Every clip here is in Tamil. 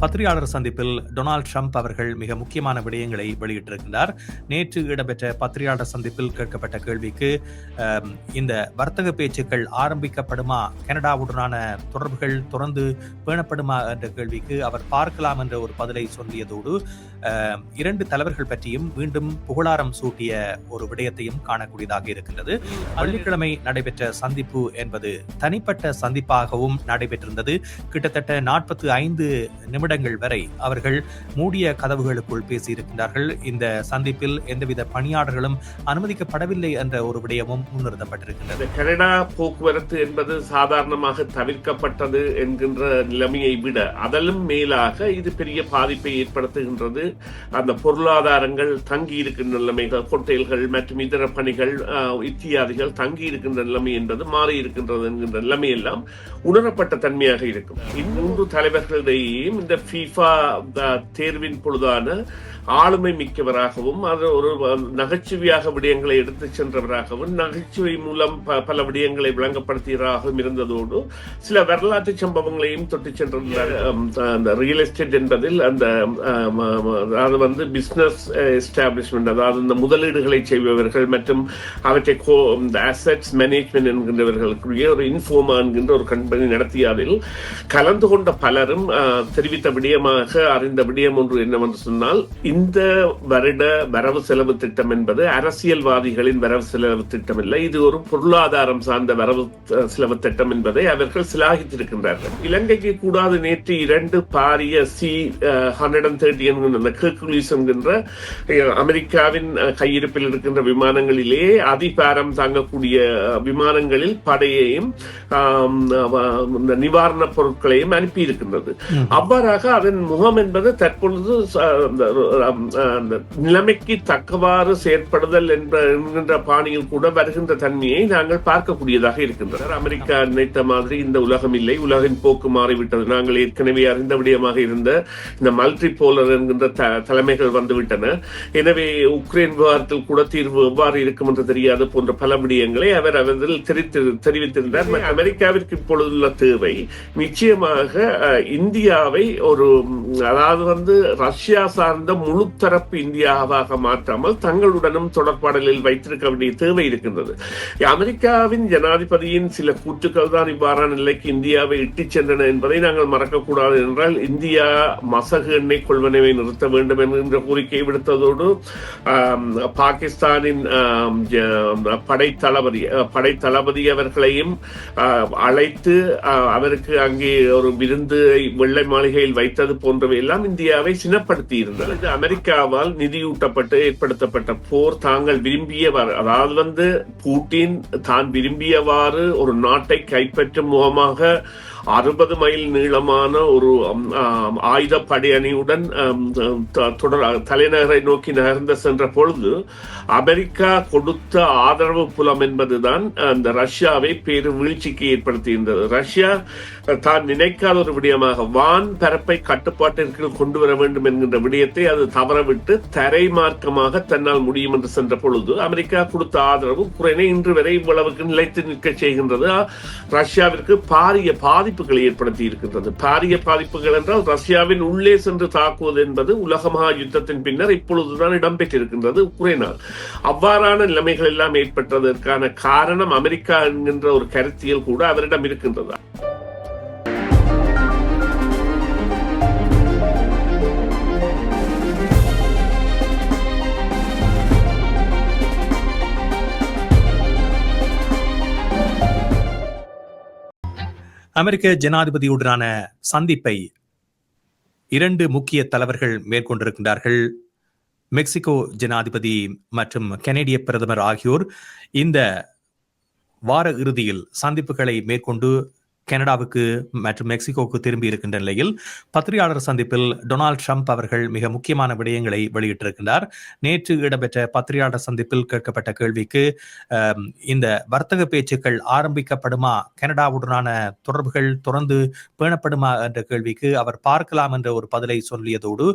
பத்திரிகையாளர் சந்திப்பில் டொனால்ட் ட்ரம்ப் அவர்கள் மிக முக்கியமான விடயங்களை வெளியிட்டிருக்கிறார். நேற்று இடம்பெற்ற பத்திரிகையாளர் சந்திப்பில் கேட்கப்பட்ட கேள்விக்கு இந்த வர்த்தக பேச்சுக்கள் ஆரம்பிக்கப்படுமா, கனடாவுடனான தொடர்புகள் தொடர்ந்து பேணப்படுமா என்ற கேள்விக்கு அவர் பார்க்கலாம் என்ற ஒரு பதிலை சொல்லியதோடு இரண்டு தலைவர்கள் பற்றியும் மீண்டும் புகழாரம் சூட்டிய ஒரு விடயத்தையும் காணக்கூடியதாக இருக்கின்றது. வெள்ளிக்கிழமை நடைபெற்ற சந்திப்பு என்பது தனிப்பட்ட சந்திப்பாகவும் நடைபெற்றிருந்தது. கிட்டத்தட்ட 45 நிமிடங்கள் வரை அவர்கள் மூடிய கதவுகளுக்குள் பேசியிருக்கின்றார்கள். இந்த சந்திப்பில் எந்தவித பணியாளர்களும் அனுமதிக்கப்படவில்லை என்ற ஒரு விடயமும் முன்னிறுத்தப்பட்டிருக்கின்றது. கனடா போக்குவரத்து என்பது சாதாரணமாக தவிர்க்கப்பட்டது என்கின்ற நிலைமையை விட அதலும் மேலாக இது பெரிய பாதிப்பை ஏற்படுத்துகின்றது. அந்த பொருளாதாரங்கள் தங்கி இருக்கின்ற நிலைமைகள், ஹோட்டல்கள் மற்றும் இதர பணிகள் இத்தியாதிகள் தங்கி இருக்கின்ற நிலைமை என்பது மாறி இருக்கின்றது என்கின்ற நிலைமை எல்லாம் உணரப்பட்ட தன்மையாக இருக்கும். இம்மூன்று தலைவர்களிடையேயும் இந்த FIFA தேர்வின் பொழுதான ஆளுமை மிக்கவராகவும் அது ஒரு நகைச்சுவையாக விடயங்களை எடுத்துச் சென்றவராகவும் நகைச்சுவை மூலம் பல விடயங்களை விளங்கப்படுத்தியவராகவும் இருந்ததோடு சில வரலாற்று சம்பவங்களையும் தொட்டு சென்றிருந்தார். அந்த ரியல் எஸ்டேட் என்பதில் அது பிசினஸ் எஸ்டாப்ளிஷ்மெண்ட், அதாவது இந்த முதலீடுகளை செய்பவர்கள் மற்றும் அவற்றை அசெட்ஸ் மேனேஜ்மெண்ட் என்கின்றவர்களுக்குரிய ஒரு இன்ஃபோமா என்கின்ற ஒரு கம்பெனி நடத்தியதில் கலந்து கொண்ட பலரும் தெரிவித்த விடயமாக அறிந்த விடயம் ஒன்று என்னவென்று சொன்னால், இந்த வருட வரவு செலவு திட்டம் என்பது அரசியல்வாதிகளின் வரவு செலவு திட்டம் இல்லை, இது ஒரு பொருளாதாரம் சார்ந்த வரவு செலவு திட்டம் என்பதை அவர்கள் சிலாகித்திருக்கின்றார்கள். இலங்கைக்கு கூடாது நேற்று 2 பாரிய C-130 என்கின்ற அமெரிக்காவின் கையிருப்பில் இருக்கின்ற விமானங்களிலே அதிபாரம் தாங்கக்கூடிய விமானங்களில் படையையும் நிவாரணப் பொருட்களையும் அனுப்பி இருக்கின்றது. அவ்வாறாக அதன் முகம் என்பது தற்பொழுது நிலைமைக்கு தக்கவாறு செயற்படுதல் என்கின்ற பாணியில் கூட வருகின்ற தன்மையை நாங்கள் பார்க்கக்கூடியதாக இருக்கின்றனர். அமெரிக்கா நினைத்த மாதிரி இந்த உலகம் இல்லை, உலகின் போக்கு மாறிவிட்டது. நாங்கள் ஏற்கனவே அறிந்த விடயமாக இருந்த இந்த மல்டி போலர் என்கின்ற தலைமைகள் வந்துவிட்டன. எனவே உக்ரைன் விவகாரத்தில் கூட தீர்வு எவ்வாறு இருக்கும் என்று தெரியாது போன்ற பல விடயங்களை அவர் தெரிவித்திருந்தார். அமெரிக்காவிற்கு இப்பொழுதுள்ள தேவை நிச்சயமாக இந்தியாவை ஒரு அதாவது ரஷ்யா சார்ந்த முழு தரப்பு இந்தியாவாக மாற்றாமல் தங்களுடனும் தொடர்பாடலில் வைத்திருக்க வேண்டிய தேவை இருக்கின்றது. அமெரிக்காவின் ஜனாதிபதியின் சில கூற்றுக்கள் தான் இவ்வாறான நிலைக்கு இந்தியாவை இட்டுச் சென்றன என்பதை நாங்கள் மறக்கக்கூடாது. என்றால் இந்தியா மசகு எண்ணெய் கொள்வனவை நிறுத்த வேண்டும் என்கின்ற கோரிக்கை விடுத்ததோடு பாகிஸ்தானின் படைத்தளபதி அவர்களையும் அழைத்து அவருக்கு அங்கே ஒரு விருந்து வெள்ளை மாளிகையில் வைத்தது போன்றவை எல்லாம் இந்தியாவை சினப்படுத்தி இருந்தது. அமெரிக்காவால் நிதியூட்டப்பட்டு ஏற்படுத்தப்பட்ட போர் தாங்கள் விரும்பியவாறு, அதாவது பூட்டின் தான் விரும்பியவாறு ஒரு நாட்டை கைப்பற்றும் முகமாக 60 மைல் நீளமான ஒரு ஆயுத படை அணியுடன் தலைநகரை நோக்கி நகர்ந்து சென்ற பொழுது அமெரிக்கா கொடுத்த ஆதரவு புலம் என்பதுதான் அந்த ரஷ்யாவை பெரும் வீழ்ச்சிக்கு ஏற்படுத்தியிருந்தது. ரஷ்யா தான் நினைக்காத ஒரு விடயமாக வான் பரப்பை கட்டுப்பாட்டிற்கு கொண்டு வர வேண்டும் என்கின்ற விடயத்தை அது தவறவிட்டு தரை மார்க்கமாக தன்னால் முடியும் என்று சென்ற பொழுது அமெரிக்கா கொடுத்த ஆதரவு உக்ரைனை இன்று வரை இவ்வளவுக்கு நிலைத்து நிற்க செய்கின்றது. ரஷ்யாவிற்கு பாரிய பாதிப்புகளை ஏற்படுத்தி இருக்கின்றது. பாரிய பாதிப்புகள் என்றால் ரஷ்யாவின் உள்ளே சென்று தாக்குவது என்பது உலக மகா யுத்தத்தின் பின்னர் இப்பொழுதுதான் இடம்பெற்றிருக்கின்றது உக்ரைனால். அவ்வாறான நிலைமைகள் எல்லாம் ஏற்பட்டதற்கான காரணம் அமெரிக்கா என்கின்ற ஒரு கருத்தியல் கூட அவரிடம் இருக்கின்றது. அமெரிக்க ஜனாதிபதியுடனான சந்திப்பை 2 முக்கிய தலைவர்கள் மேற்கொண்டிருக்கின்றார்கள். மெக்சிகோ ஜனாதிபதி மற்றும் கனேடிய பிரதமர் ஆகியோர் இந்த வார இறுதியில் சந்திப்புகளை மேற்கொண்டு கனடாவுக்கு மற்றும் மெக்சிகோவுக்கு திரும்பி இருக்கின்ற நிலையில் பத்திரிகையாளர் சந்திப்பில் டொனால்ட் ட்ரம்ப் அவர்கள் மிக முக்கியமான விடயங்களை வெளியிட்டிருக்கின்றார். நேற்று இடம்பெற்ற பத்திரிகையாளர் சந்திப்பில் கேட்கப்பட்ட கேள்விக்கு இந்த வர்த்தக பேச்சுக்கள் ஆரம்பிக்கப்படுமா, கனடாவுடனான தொடர்புகள் தொடர்ந்து பேணப்படுமா என்ற கேள்விக்கு அவர் பார்க்கலாம் என்ற ஒரு பதிலை சொல்லியதோடு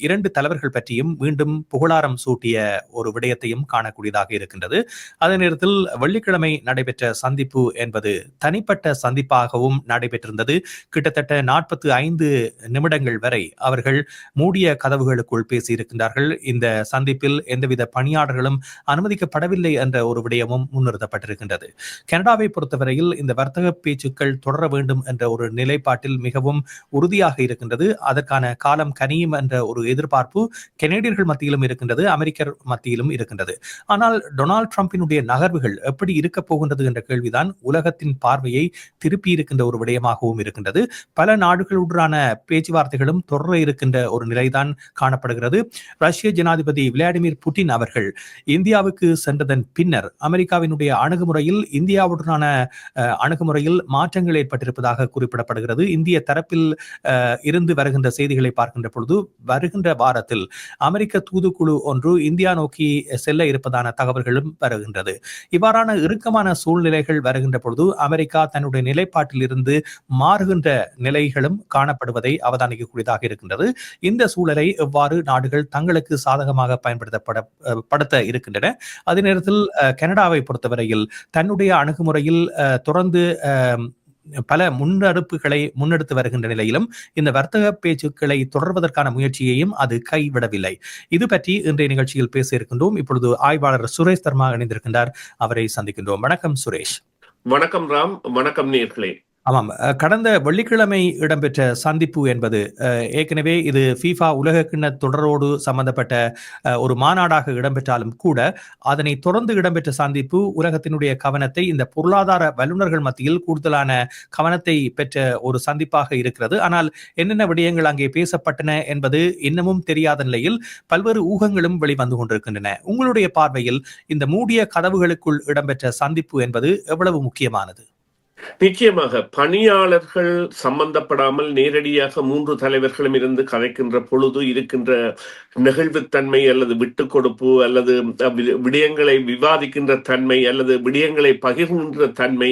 இரண்டு தலைவர்கள் பற்றியும் மீண்டும் புகழாரம் சூட்டிய ஒரு விடயத்தையும் காணக்கூடியதாக இருக்கின்றது. அதே நேரத்தில் வெள்ளிக்கிழமை நடைபெற்ற சந்திப்பு என்பது தனிப்பட்ட சந்திப்பாகவும் நடைபெற்றிருந்தது. கிட்டத்தட்ட 45 நிமிடங்கள் வரை அவர்கள் மூடிய கதவுகளுக்குள் பேசியிருக்கின்றார்கள். இந்த சந்திப்பில் எந்தவித பணியாளர்களும் அனுமதிக்கப்படவில்லை என்ற ஒரு விடயமும் முன்னிறுத்தப்பட்டிருக்கின்றது. கனடாவை பொறுத்தவரையில் இந்த வர்த்தக பேச்சுக்கள் தொடர வேண்டும் என்ற ஒரு நிலைப்பாட்டில் மிகவும் உறுதியாக இருக்கின்றது. அதற்கான காலம் கனியும் என்ற ஒரு எதிர்பார்ப்பு கனேடியர்கள் மத்தியிலும் இருக்கின்றது, அமெரிக்கர் மத்தியிலும் இருக்கின்றது. ஆனால் டொனால்ட் ட்ரம்பினுடைய நகர்வுகள் எப்படி இருக்க போகின்றது என்ற கேள்விதான் உலகத்தின் பார்வையை திருப்பி இருக்கின்ற ஒரு விடயமாகவும் இருக்கின்றது. பல நாடுகளுடனான பேச்சுவார்த்தைகளும் தொடர இருக்கின்ற ஒரு நிலைதான் காணப்படுகிறது. ரஷ்ய ஜனாதிபதி விளாடிமிர் புட்டின் அவர்கள் இந்தியாவுக்கு சென்றதன் பின்னர் அமெரிக்காவினுடைய அணுகுமுறையில் இந்தியாவுடனான அணுகுமுறையில் மாற்றங்கள் ஏற்பட்டிருப்பதாக குறிப்பிடப்படுகிறது. இந்திய தரப்பில் இருந்து வருகின்ற செய்திகளை பார்க்கின்ற பொழுது வருகின்ற வாரத்தில் அமெரிக்க தூதுக்குழு ஒன்று இந்தியா நோக்கி செல்ல இருப்பதான தகவல்களும் வருகின்றது. இவ்வாறான இறுக்கமான சூழ்நிலைகள் வருகின்ற பொழுது அமெரிக்கா தன்னுடைய நிலைப்பாட்டில் இருந்து மாறுகின்ற நிலைகளும் காணப்படுவதை அவதானிக்கக்கூடியதாக இருக்கின்றது. இந்த சூழலை எவ்வாறு நாடுகள் தங்களுக்கு சாதகமாக பயன்படுத்த இருக்கின்றன. அதே நேரத்தில் கனடாவை பொறுத்தவரையில் தன்னுடைய அணுகுமுறையில் தொடர்ந்து பல முன்னெடுப்புகளை முன்னெடுத்து வருகின்ற நிலையிலும் இந்த வர்த்தக பேச்சுக்களை தொடர்வதற்கான முயற்சியையும் அது கைவிடவில்லை. இது பற்றி இன்றைய நிகழ்ச்சியில் பேச இருக்கின்றோம். இப்பொழுது ஆய்வாளர் சுரேஷ் தர்மா இணைந்திருக்கின்றார். அவரை சந்திக்கின்றோம். வணக்கம் சுரேஷ். வணக்கம் ராம். வணக்கம் நேயர்களே. ஆமாம், கடந்த வெள்ளிக்கிழமை இடம்பெற்ற சந்திப்பு என்பது ஏற்கனவே இது FIFA உலக கிண்ண தொடரோடு சம்பந்தப்பட்ட ஒரு மாநாடாக இடம்பெற்றாலும் கூட அதனை தொடர்ந்து இடம்பெற்ற சந்திப்பு உலகத்தினுடைய கவனத்தை இந்த பொருளாதார வல்லுநர்கள் மத்தியில் கூடுதலான கவனத்தை பெற்ற ஒரு சந்திப்பாக இருக்கிறது. ஆனால் என்னென்ன விடயங்கள் அங்கே பேசப்பட்டன என்பது இன்னமும் தெரியாத நிலையில் பல்வேறு ஊகங்களும் வெளிவந்து கொண்டிருக்கின்றன. உங்களுடைய பார்வையில் இந்த மூடிய கதவுகளுக்குள் இடம்பெற்ற சந்திப்பு என்பது எவ்வளவு முக்கியமானது? நிச்சயமாக பணியாளர்கள் சம்பந்தப்படாமல் நேரடியாக 3 தலைவர்களும் இருந்து கதைக்கின்ற பொழுது இருக்கின்ற நெகிழ்வுத்தன்மை அல்லது விட்டுக் கொடுப்பு அல்லது விடயங்களை விவாதிக்கின்ற தன்மை அல்லது விடயங்களை பகிர்கின்ற தன்மை,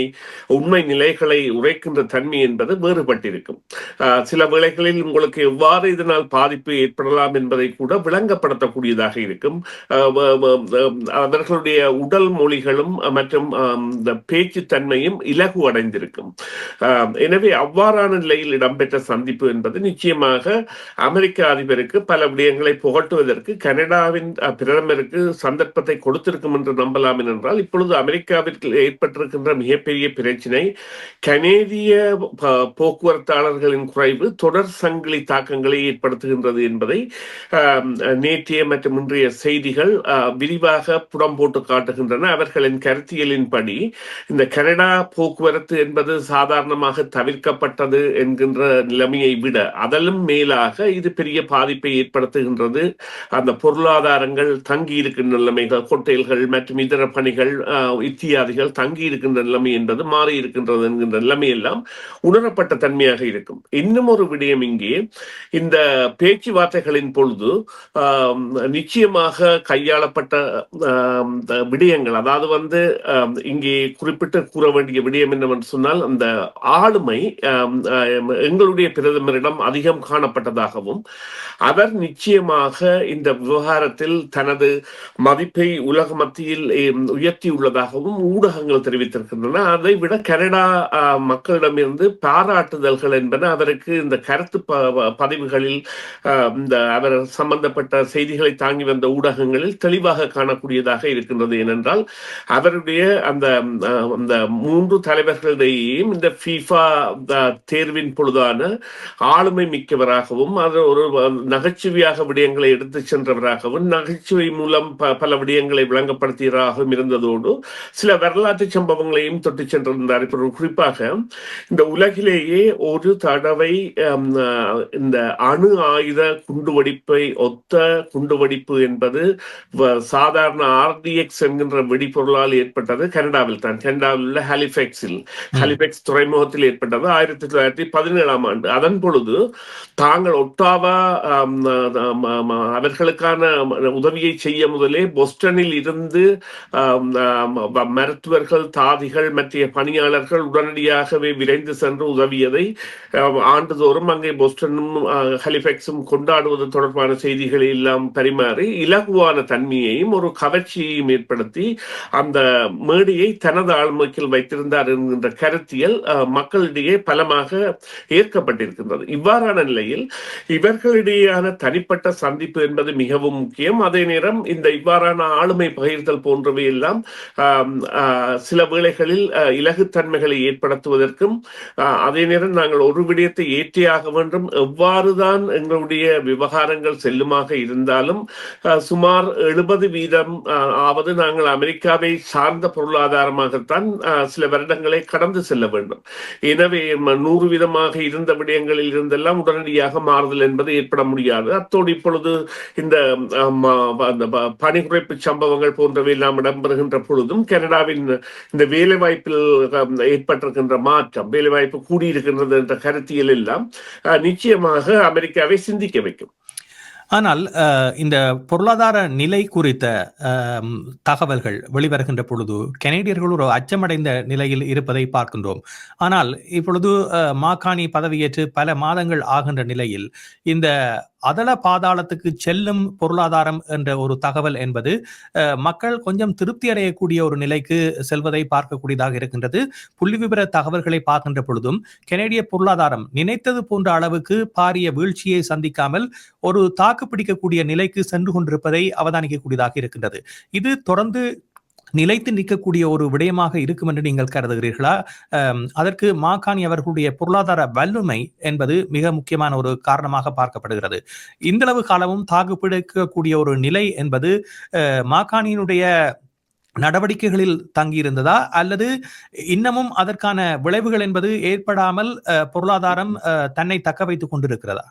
உண்மை நிலைகளை உரைக்கின்ற தன்மை என்பது வேறுபட்டிருக்கும். சில வேளைகளில் உங்களுக்கு எவ்வாறு இதனால் பாதிப்பு ஏற்படலாம் என்பதை கூட விளங்கப்படுத்தக்கூடியதாக இருக்கும். அவர்களுடைய உடல் மொழிகளும் மற்றும் பேச்சு தன்மையும் இலகு அடைந்திருக்கும். எனவே அவ்வாறான நிலையில் இடம்பெற்ற சந்திப்பு என்பது நிச்சயமாக அமெரிக்க அதிபருக்கு பல விடயங்களை புகட்டுவதற்கு கனடாவின் பிரதமருக்கு சந்தர்ப்பத்தை கொடுத்திருக்கும் என்று நம்பலாம். என்றால் இப்பொழுது அமெரிக்காவிற்கு ஏற்பட்டிருக்கின்ற மிகப்பெரிய பிரச்சினை கனேடிய போக்குவரத்தாளர்களின் குறைவு தொடர் சங்கிலி தாக்கங்களை ஏற்படுத்துகின்றது என்பதை நேற்றைய மற்றும் இன்றைய செய்திகள் விரிவாக புடம் போட்டு காட்டுகின்றன. அவர்களின் கருத்தியலின்படி இந்த கனடா போக்குவரத்து என்பது சாதாரணமாக தவிர்க்கப்பட்டது என்கின்ற நிலைமையை விட அதலும் மேலாக இது பெரிய பாதிப்பை ஏற்படுத்துகின்றது. அந்த பொருளாதாரங்கள் தங்கி இருக்கின்ற நிலைமைகள், ஹோட்டல்கள் மற்றும் இதர பணிகள் இத்தியாதிகள் தங்கி இருக்கின்ற நிலைமை என்பது மாறி இருக்கின்றது என்கின்ற நிலைமை எல்லாம் உணரப்பட்ட தன்மையாக இருக்கும். இன்னும் ஒரு விடயம், இங்கே இந்த பேச்சுவார்த்தைகளின் பொழுது நிச்சயமாக கையாளப்பட்ட விடயங்கள், அதாவது இங்கே குறிப்பிட்டு கூற வேண்டிய விடயம் என்னவென்று சொன்னால் அந்த ஆளுமை எங்களுடைய பிரதமரிடம் அதிகம் காணப்பட்டதாகவும் அவர் நிச்சயமாக இந்த விவகாரத்தில் தனது மதிப்பை உலக மத்தியில் உயர்த்தியுள்ளதாகவும் ஊடகங்கள் தெரிவித்திருக்கின்றன. அதை விட கனடா மக்களிடமிருந்து பாராட்டுதல்கள் என்பன அவருக்கு இந்த கருத்து பதிவுகளில் இந்த அவர் சம்பந்தப்பட்ட செய்திகளை தாங்கி வந்த ஊடகங்களில் தெளிவாக காணக்கூடியதாக இருக்கின்றது. ஏனென்றால் அவருடைய அந்த 3 தலைவர்களிடையேயும் இந்த FIFA தேர்வின் பொழுதான ஆளுமை மிக்கவராகவும் அது ஒரு நகைச்சுவையாக விடயங்களை எடுத்து சென்றவராகவும் நகைச்சுவை மூலம் பல விடயங்களை விளங்கப்படுத்தியவராகவும் இருந்ததோடு சில வரலாற்று சம்பவங்களையும் தொட்டு சென்றிருந்தார். இப்போ குறிப்பாக இந்த உலகிலேயே ஒரு தடவை இந்த அணு ஆயுத குண்டுவெடிப்பை ஒத்த குண்டுவெடிப்பு என்பது சாதாரண RDX என்கின்ற வெடிப்பொருளால் ஏற்பட்டது கனடாவில் தான். கனடாவில் உள்ள ஹாலிஃபேக்ஸ் துறைமுகத்தில் ஏற்பட்டது 1917ஆம் ஆண்டு. அதன் பொழுது தாங்கள் ஒட்டாவா அவர்களுக்கான உதவியை செய்ய முதலே பொஸ்டனில் இருந்து மருத்துவர்கள், தாதிகள், மற்ற பணியாளர்கள் உடனடியாகவே விரைந்து சென்று உதவியதை ஆண்டுதோறும் அங்கே பொஸ்டனும் ஹாலிஃபேக்ஸும் கொண்டாடுவது தொடர்பான செய்திகளை எல்லாம் பரிமாறி இலகுவான தன்மையையும் ஒரு கவர்ச்சியையும் ஏற்படுத்தி அந்த மேடையை தனது ஆளுமைக்கில் வைத்திருந்தார் என்கின்ற என்கின்ற கருத்தியல் மக்களிடையே பலமாக ஏற்கப்பட்டிருக்கின்றது. இவ்வாறான நிலையில் இவர்களிடையேயான தனிப்பட்ட சந்திப்பு என்பது மிகவும் முக்கியம். அதே நேரம் இந்த இவ்வாறான ஆளுமை பகிர்தல் போன்றவை எல்லாம் சில வேளைகளில் இலகுத்தன்மைகளை ஏற்படுத்துவதற்கும், அதே நேரம் நாங்கள் ஒரு விடயத்தை ஏற்றியாக வேண்டும், எவ்வாறுதான் எங்களுடைய விவகாரங்கள் செல்லுமாக இருந்தாலும் சுமார் 70% ஆவது நாங்கள் அமெரிக்காவை சார்ந்த பொருளாதாரமாகத்தான் சில வருடங்களை கடந்து செல்ல வேண்டும். எனவே 100% இருந்த விடயங்களில் இருந்தெல்லாம் உடனடியாக மாறுதல் என்பது ஏற்பட முடியாது. அத்தோடு இப்பொழுது இந்த பணி குறைப்பு சம்பவங்கள் போன்றவை எல்லாம் இடம்பெறுகின்ற பொழுதும் கனடாவின் இந்த வேலைவாய்ப்பில் ஏற்பட்டிருக்கின்ற மாற்றம், வேலைவாய்ப்பு கூடியிருக்கின்றது என்ற கருத்தியல் எல்லாம் நிச்சயமாக அமெரிக்காவை சிந்திக்க வைக்கும். ஆனால் இந்த பொருளாதார நிலை குறித்த தகவல்கள் வெளிவருகின்ற பொழுது கனேடியர்கள் ஒரு அச்சமடைந்த நிலையில் இருப்பதை பார்க்கின்றோம். ஆனால் இப்பொழுது மாகாணி பதவியேற்று பல மாதங்கள் ஆகின்ற நிலையில் இந்த அதல பாதாளத்துக்கு செல்லும் பொருளாதாரம் என்ற ஒரு தகவல் என்பது மக்கள் கொஞ்சம் திருப்தி அடையக்கூடிய ஒரு நிலைக்கு செல்வதை பார்க்கக்கூடியதாக இருக்கின்றது. புள்ளி விவர தகவல்களை பார்க்கின்ற பொழுதும் கனேடிய பொருளாதாரம் நினைத்தது போன்ற அளவுக்கு பாரிய வீழ்ச்சியை சந்திக்காமல் ஒரு தாக்கு பிடிக்கக்கூடிய நிலைக்கு சென்று கொண்டிருப்பதை அவதானிக்கக்கூடியதாக இருக்கின்றது. இது தொடர்ந்து நிலைத்து நிற்கக்கூடிய ஒரு விடயமாக இருக்கும் என்று நீங்கள் கருதுகிறீர்களா? அதற்கு மாகாணி அவர்களுடைய பொருளாதார வல்லமை என்பது மிக முக்கியமான ஒரு காரணமாக பார்க்கப்படுகிறது. இந்தளவு காலமும் தாக்குப்பிடிக்கக்கூடிய ஒரு நிலை என்பது மாகாணியினுடைய நடவடிக்கைகளில் தங்கியிருந்ததா, அல்லது இன்னமும் அதற்கான விளைவுகள் என்பது ஏற்படாமல் பொருளாதாரம் தன்னை தக்க வைத்துக் கொண்டிருக்கிறதா?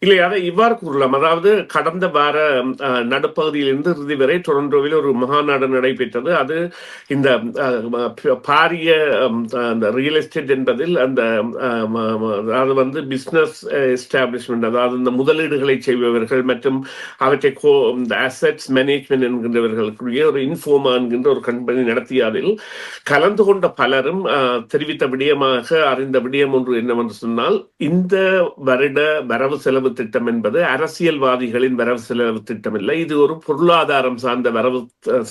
இல்லை, அதை இவ்வாறு கூறலாம். அதாவது கடந்த வார நடுப்பகுதியிலிருந்து இறுதி வரை டொரண்டோவில் ஒரு மகாநாடு நடைபெற்றது. அது இந்த பாரிய ரியல் எஸ்டேட் என்பதில் அது வந்து பிசினஸ் எஸ்டாப்ளிஷ்மெண்ட், அதாவது இந்த முதலீடுகளை செய்பவர்கள் மற்றும் அவற்றை இந்த அசெட்ஸ் மேனேஜ்மெண்ட் என்கின்றவர்களுக்குரிய ஒரு இன்ஃபோமா என்கின்ற ஒரு கம்பெனி நடத்திய அதில் கலந்து கொண்ட பலரும் தெரிவித்த விடயமாக அறிந்த விடயம் ஒன்று என்னவென்று சொன்னால், இந்த வருட வரவு செலவு திட்டம் என்பது அரசியல்வாதிகளின் வரவு செலவு திட்டம் இல்லை, இது ஒரு பொருளாதாரம் சார்ந்த வரவு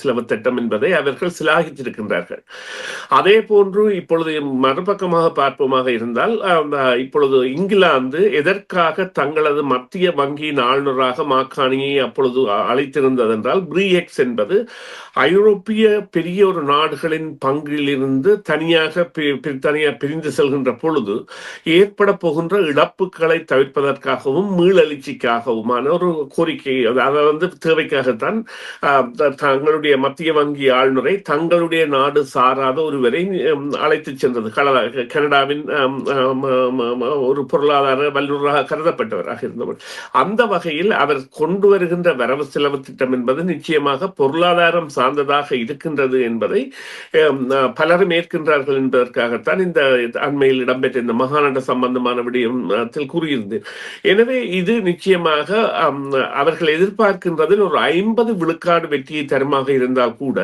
செலவு திட்டம் என்பதை அவர்கள் சிலாகித்திருக்கின்றார்கள். அதே போன்று இப்பொழுது மறுபக்கமாக பார்ப்போமாக இருந்தால், இப்பொழுது இங்கிலாந்து எதற்காக தங்களது மத்திய வங்கியின் ஆளுநராக மாகாணியை அப்பொழுது அழைத்திருந்தது என்றால், பிரிஎக்ஸ் என்பது ஐரோப்பிய பெரிய ஒரு நாடுகளின் பங்கிலிருந்து தனியாக பிரிந்து செல்கின்ற பொழுது ஏற்பட போகின்ற இழப்புகளை தவிர்ப்பதற்காகவும் மீளெழுச்சிக்காகவுமான ஒரு கோரிக்கை, அதை வந்து தேவைக்காகத்தான் தங்களுடைய மத்திய வங்கி ஆளுநரை தங்களுடைய நாடு சாராத ஒருவரை அழைத்து சென்றது. கனடாவின் ஒரு பொருளாதார வல்லுநராக கருதப்பட்டவராக இருந்தவர். அந்த வகையில் அவர் கொண்டு வருகின்ற வரவு செலவு திட்டம் என்பது நிச்சயமாக பொருளாதாரம் சார்ந்ததாக இருக்கின்றது என்பதை பலரும் ஏற்கின்றார்கள் என்பதற்காகத்தான் இந்த அண்மையில் இடம்பெற்ற இந்த மகாநாடு சம்பந்தமான விடயத்தில் கூறியிருந்தேன். எனவே இது நிச்சயமாக அவர்கள் எதிர்பார்க்கின்றதில் ஒரு 50 விழுக்காடு வெற்றியை தருமாக இருந்தால் கூட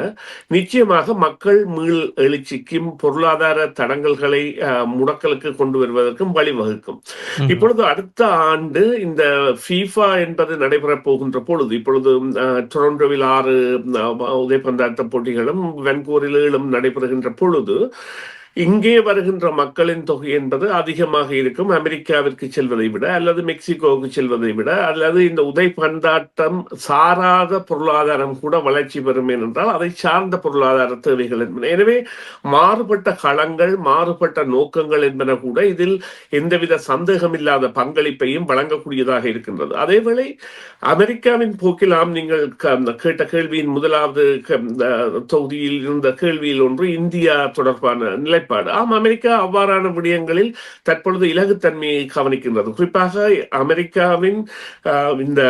நிச்சயமாக மக்கள் மீள் எழுச்சிக்கும் பொருளாதார தடங்கல்களை முடக்கலுக்கு கொண்டு வருவதற்கும் வழிவகுக்கும். இப்பொழுது அடுத்த ஆண்டு இந்த ஃபீஃபா என்பது நடைபெறப் போகின்ற பொழுது, இப்பொழுது டொரண்டோவில் 6 உதைப்பந்தாட்ட போட்டிகளும் வான்கூவரில் 7 நடைபெறுகின்ற பொழுது இங்கே வருகின்ற மக்களின் தொகை என்பது அதிகமாக இருக்கும். அமெரிக்காவிற்கு செல்வதை விட, அல்லது மெக்சிகோவுக்கு செல்வதை விட, அல்லது இந்த உதைப்பந்தாட்டம் சாராத பொருளாதாரம் கூட வளர்ச்சி பெறும் என்றால் அதை சார்ந்த பொருளாதார தேவைகள் என்பன. எனவே மாறுபட்ட களங்கள், மாறுபட்ட நோக்கங்கள் என்பன கூட இதில் எந்தவித சந்தேகமில்லாத பங்களிப்பையும் வழங்கக்கூடியதாக இருக்கின்றது. அதேவேளை அமெரிக்காவின் போக்கிலாம் நீங்கள் கேட்ட கேள்வியின் முதலாவது தொகுதியில் இருந்த கேள்வியில் ஒன்று இந்தியா தொடர்பான நிலை. அமெரிக்கா அவ்வாறான விடயங்களில் தற்பொழுது இலகுத்தன்மையை கவனிக்கின்றது. குறிப்பாக அமெரிக்காவின் இந்த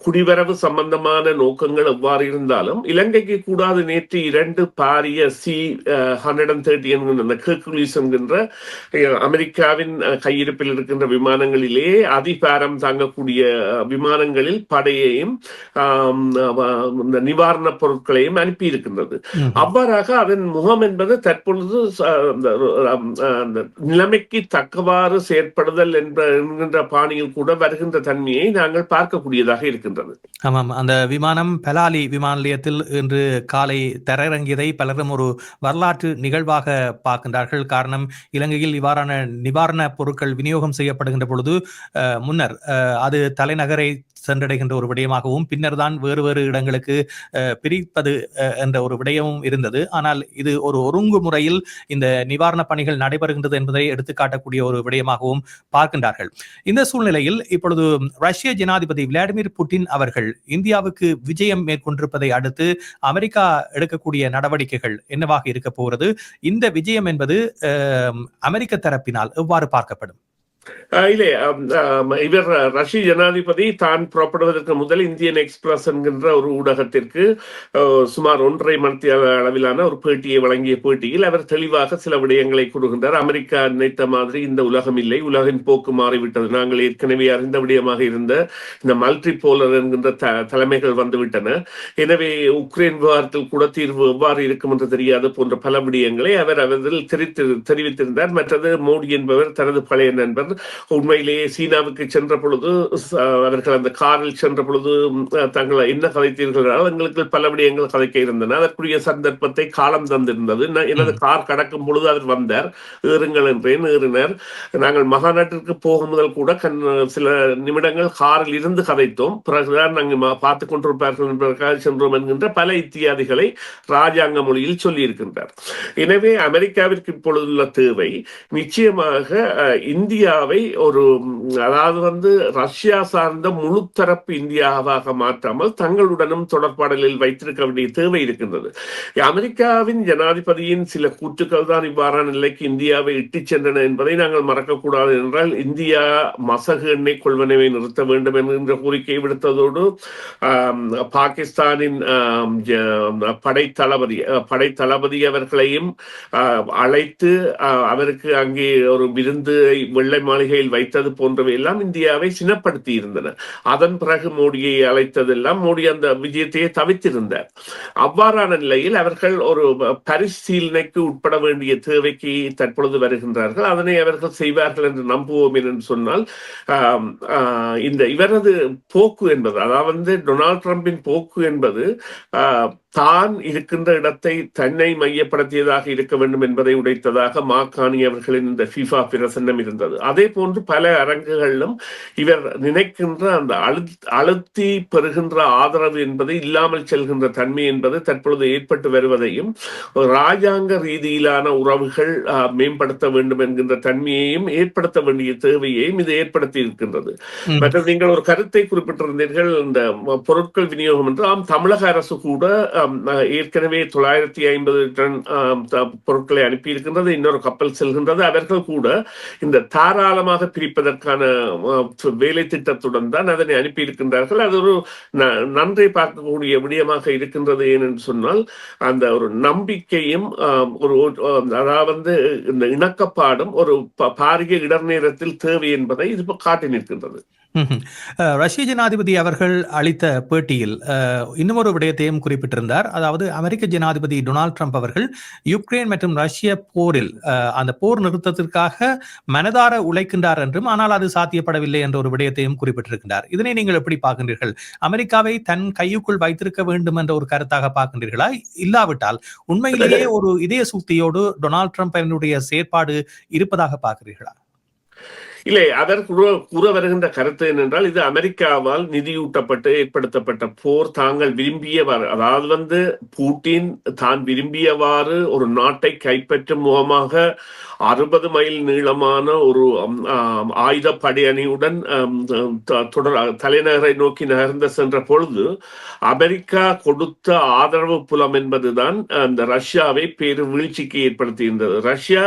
குடிவரவு சம்பந்தமான நோக்கங்கள் எவ்வாறு இருந்தாலும் இலங்கைக்கு கூடாது நேற்று 2 பாரிய C-130 என்கின்ற அமெரிக்காவின் கையிருப்பில் இருக்கின்ற விமானங்களிலே அதிபாரம் தாங்கக்கூடிய விமானங்களில் படையையும் நிவாரணப் பொருட்களையும் அனுப்பி இருக்கின்றது. அவ்வாறாக அதன் முகம் என்பது தற்பொழுது அந்த நிலைமைக்கு தக்கவாறு செயற்படுதல் என்கின்ற பாணியில் கூட வருகின்ற தன்மையை நாங்கள் பார்க்கக்கூடியதாக இருக்கின்றது. ஆமாம், அந்த விமானம் பலாலி விமான நிலையத்தில் இன்று காலை தரையிறங்கியதை பலரும் ஒரு வரலாற்று நிகழ்வாக பார்க்கின்றார்கள். காரணம், இலங்கையில் இவ்வாறான நிவாரண பொருட்கள் விநியோகம் செய்யப்படுகின்ற பொழுது முன்னர் அது தலைநகரை சென்றடைகின்ற ஒரு விடயமாகவும் பின்னர் தான் வேறு வேறு இடங்களுக்கு பிரிப்பது என்ற ஒரு விடயமும் இருந்தது. ஆனால் இது ஒரு ஒருங்கு முறையில் இந்த நிவாரண பணிகள் நடைபெறுகின்றது என்பதை எடுத்துக்காட்டக்கூடிய ஒரு விடயமாகவும் பார்க்கின்றார்கள். இந்த சூழ்நிலையில் இப்பொழுது ரஷ்ய ஜனாதிபதி விளாடிமிர் புட்டின் அவர்கள் இந்தியாவுக்கு விஜயம் மேற்கொண்டிருப்பதை அடுத்து அமெரிக்கா எடுக்கக்கூடிய நடவடிக்கைகள் என்னவாக இருக்க போகிறது? இந்த விஜயம் என்பது அமெரிக்க தரப்பினால் எவ்வாறு பார்க்கப்படும்? இல்லை, இவர் ரஷ்ய ஜனாதிபதி தான் புறப்படுவதற்கு முதல் இந்தியன் எக்ஸ்பிரஸ் என்கின்ற ஒரு ஊடகத்திற்கு சுமார் 1.5 மணி அளவிலான ஒரு பேட்டியை வழங்கிய பேட்டியில் அவர் தெளிவாக சில விடயங்களை கூறுகின்றார். அமெரிக்கா நினைத்த மாதிரி இந்த உலகம் இல்லை, உலகின் போக்கு மாறிவிட்டது. நாங்கள் ஏற்கனவே அறிந்த விடயமாக இருந்த இந்த மல்டி போலர் என்கின்ற தலைமைகள் வந்துவிட்டன. எனவே உக்ரைன் விவகாரத்தில் கூட தீர்வு எவ்வாறு இருக்கும் என்று தெரியாது போன்ற பல விடயங்களை அவர் அதில் தெரிவித்திருந்தார். மற்றது மோடி என்பவர் தனது பழைய நண்பர். உண்மையிலேயே சீனாவுக்கு சென்ற பொழுது அவர்கள் அந்த காரில் சென்ற பொழுது தங்களை என்ன கதைத்தீர்கள், எங்களுக்கு பல விடயங்கள் கதைக்க இருந்தன. அதற்குரிய சந்தர்ப்பத்தை காலம் தந்திருந்தது. எனது கார் கடக்கும் பொழுது அவர் வந்தார், ஏறுங்கள் என்றேன், ஏறினர். நாங்கள் மகாநாட்டிற்கு போகும் முதல் கூட சில நிமிடங்கள் காரில் இருந்து கதைத்தோம். பிறகுதான் நாங்கள் பார்த்துக் கொண்டிருப்பார்கள் என்பதற்காக சென்றோம் என்கின்ற பல இத்தியாதிகளை ராஜாங்க மொழியில் சொல்லி இருக்கின்றார். எனவே அமெரிக்காவிற்கு இப்பொழுதுள்ள தேவை நிச்சயமாக இந்தியாவை ஒரு, அதாவது ரஷ்யா சார்ந்த முழுத்தரப்பு இந்தியாவாக மாற்றாமல் தங்களுடனும் தொடர்பாடலில் வைத்திருக்க வேண்டிய தேவை இருக்கின்றது. அமெரிக்காவின் ஜனாதிபதியின் சில கூற்றுக்கள் தான் இவ்வாறான நிலைக்கு இந்தியாவை இட்டுச் சென்றன என்பதை நாங்கள் மறக்கக்கூடாது. என்றால் இந்தியா மசகு எண்ணெய் கொள்வனவை நிறுத்த வேண்டும் என்கின்ற கோரிக்கை விடுத்ததோடு பாகிஸ்தானின் படைத்தளபதி அவர்களையும் அழைத்து அவருக்கு அங்கே ஒரு விருந்து வெள்ளை மாளிகையில் வைத்தது போன்றவை எல்லாம் இந்தியாவை சினப்படுத்தி இருந்தன. அதன் பிறகு மோடியை அழைத்ததெல்லாம் மோடி அந்த விஜயத்தையே தவிர்த்திருந்தார். அவ்வாறான நிலையில் அவர்கள் ஒரு பரிசீலனைக்கு உட்பட வேண்டிய தேவைக்கு தற்பொழுது வருகின்றார்கள். அதனை அவர்கள் செய்வார்கள் என்று நம்புவோம் என்று சொன்னால், இந்த இவரது போக்கு என்பது, அதாவது டொனால்ட் ட்ரம்பின் போக்கு என்பது தான் இருக்கின்ற இடத்தை தன்னை மையப்படுத்தியதாக இருக்க வேண்டும் என்பதை உடைத்ததாக மாக்கானி அவர்களின் இந்த ஃபிஃபா பிரசன்னம் இருந்தது. அதே போன்று பல அரங்குகளிலும் இவர் நினைக்கின்ற அந்த அழுத்தி பெறுகின்ற ஆதரவு என்பது இல்லாமல் செல்கின்ற தன்மை என்பது தற்பொழுது ஏற்பட்டு வருவதையும், ராஜாங்க ரீதியிலான உறவுகள் மேம்படுத்த வேண்டும் என்கின்ற தன்மையையும் ஏற்படுத்த வேண்டிய தேவையையும் இது ஏற்படுத்தி இருக்கின்றது. மற்றும் நீங்கள் ஒரு கருத்தை குறிப்பிட்டிருந்தீர்கள், இந்த பொருட்கள் விநியோகம் என்று. தமிழக அரசு கூட ஏற்கனவே 950 டன் பொருட்களை அனுப்பியிருக்கின்றது. இன்னொரு கப்பல் செல்கின்றது. அவர்கள் கூட இந்த தாராளமாக பிரிப்பதற்கான வேலை திட்டத்துடன் தான் அதனை அனுப்பியிருக்கின்றார்கள். அது ஒரு நன்றை பார்க்கக்கூடிய விடயமாக இருக்கின்றது. ஏனென்று சொன்னால் அந்த ஒரு நம்பிக்கையும் ஒரு, அதாவது இந்த இணக்கப்பாடும் ஒரு பாரிய இடர் நேரத்தில் தேவை என்பதை இது காட்டி நிற்கின்றது. ரஷ்ய ஜனாதிபதி அவர்கள் அளித்த பேட்டியில் இன்னும் ஒரு விடயத்தையும் குறிப்பிட்டிருந்தார். அதாவது அமெரிக்க ஜனாதிபதி டொனால்ட் ட்ரம்ப் அவர்கள் யுக்ரைன் மற்றும் ரஷ்ய போரில் அந்த போர் நிறுத்தத்திற்காக மனதார உழைக்கின்றார் என்றும், ஆனால் அது சாத்தியப்படவில்லை என்ற ஒரு விடயத்தையும் குறிப்பிட்டிருக்கின்றார். இதனை நீங்கள் எப்படி பார்க்கின்றீர்கள்? அமெரிக்காவை தன் கையுக்குள் வைத்திருக்க வேண்டும் என்ற ஒரு கருத்தாக பார்க்கின்றீர்களா? இல்லாவிட்டால் உண்மையிலேயே ஒரு இதய சூழ்ச்சியோடு டொனால்ட் ட்ரம்ப் அவருடைய செயற்பாடு இருப்பதாக பார்க்கிறீர்களா? இல்லை, அவர் கூற வருகின்ற கருத்து என்னென்றால், இது அமெரிக்காவால் நிதியூட்டப்பட்டு ஏற்படுத்தப்பட்ட போர். தாங்கள் விரும்பியவாறு, அதாவது பூட்டின் தான் விரும்பியவாறு ஒரு நாட்டை கைப்பற்றும் முகமாக 60 மைல் நீளமான ஒரு ஆயுத படையணியுடன் தலைநகரை நோக்கி நகர்ந்து சென்ற பொழுது அமெரிக்கா கொடுத்த ஆதரவு புலம் என்பதுதான் அந்த ரஷ்யாவை பெரு வீழ்ச்சிக்கு ஏற்படுத்தியிருந்தது. ரஷ்யா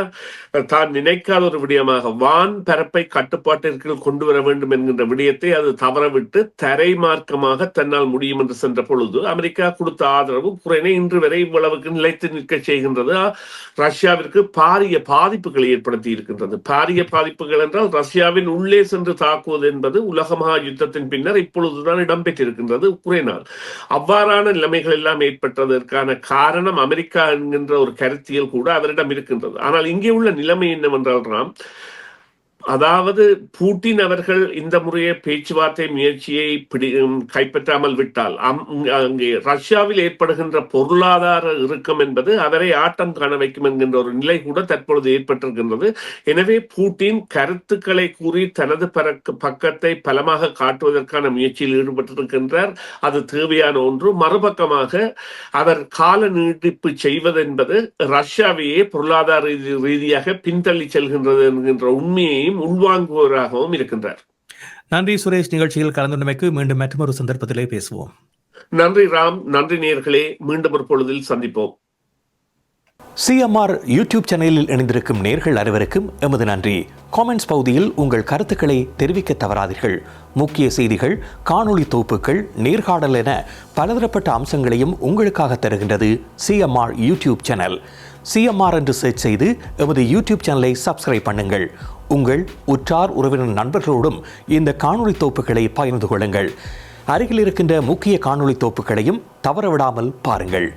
தான் நினைக்காத ஒரு விடயமாக வான் பரப்பை கட்டுப்பாட்டிற்கு கொண்டு வர வேண்டும் என்கின்ற விடயத்தை அது தவறவிட்டு தரை மார்க்கமாக தன்னால் முடியும் என்று சென்ற பொழுது அமெரிக்கா கொடுத்த ஆதரவு உக்ரைனை இன்று வரை இவ்வளவுக்கு நிலைத்து நிற்க செய்கின்றது. ரஷ்யாவிற்கு பாரிய பாதிப்புகளை ஏற்படுத்தி இருக்கின்றது. பாரிய பாதிப்புகள் என்றால் ரஷ்யாவின் உள்ளே சென்று தாக்குவது என்பது உலக மகா யுத்தத்தின் பின்னர் இப்பொழுதுதான் இடம்பெற்றிருக்கின்றது உக்ரைனால். அவ்வாறான நிலைமைகள் எல்லாம் ஏற்பட்டதற்கான காரணம் அமெரிக்கா என்கின்ற ஒரு கருத்தியல் கூட அவரிடம் இருக்கின்றது. ஆனால் இங்கே உள்ள நிலைமை என்னவென்றால் அதாவது பூட்டின் அவர்கள் இந்த முறைய பேச்சுவார்த்தை முயற்சியை கைப்பற்றாமல் விட்டால் அங்கே ரஷ்யாவில் ஏற்படுகின்ற பொருளாதார இறுக்கம் என்பது அவரை ஆட்டம் காண வைக்கும் என்கின்ற ஒரு நிலை கூட தற்பொழுது ஏற்பட்டிருக்கின்றது. எனவே பூட்டின் கருத்துக்களை கூறி தனது பக்கத்தை பலமாக காட்டுவதற்கான முயற்சியில் ஈடுபட்டிருக்கின்றார். அது தேவையான ஒன்று. மறுபக்கமாக அவர் கால நீட்டிப்பு செய்வது என்பது ரஷ்யாவையே பொருளாதார ரீதியாக பின்தள்ளி செல்கின்றது என்கின்ற உண்மையையும் உள்வாங்குவராகவும் இருக்கின்றார். நன்றி சுரேஷ். நிகழ்ச்சியில் கலந்துள்ளமைக்கு மீண்டும் மற்றொரு சந்தர்ப்பத்திலே பேசுவோம். நன்றி ராம். நன்றி நேயர்களே. மீண்டும் ஒரு பொழுதில் சந்திப்போம். CMR யூடியூப் சேனலில் இணைந்திருக்கும் நேயர்கள் அனைவருக்கும் எமது நன்றி. காமெண்ட்ஸ் பகுதியில் உங்கள் கருத்துக்களை தெரிவிக்க தவறாதீர்கள். முக்கிய செய்திகள், காணொளி தொகுப்புகள், நேர்காணல் என பலதரப்பட்ட அம்சங்களையும் உங்களுக்காக தருகின்றது CMR யூடியூப் சேனல். CMR என்று சர்ச் செய்து எமது யூடியூப் சேனலை சப்ஸ்கிரைப் பண்ணுங்கள். உங்கள் உற்றார் உறவினர் நண்பர்களோடும் இந்த காணொளி தொகுப்புகளை பகிர்ந்து கொள்ளுங்கள். அருகில் இருக்கின்ற முக்கிய காணொளி தொகுப்புகளையும் தவறவிடாமல் பாருங்கள்.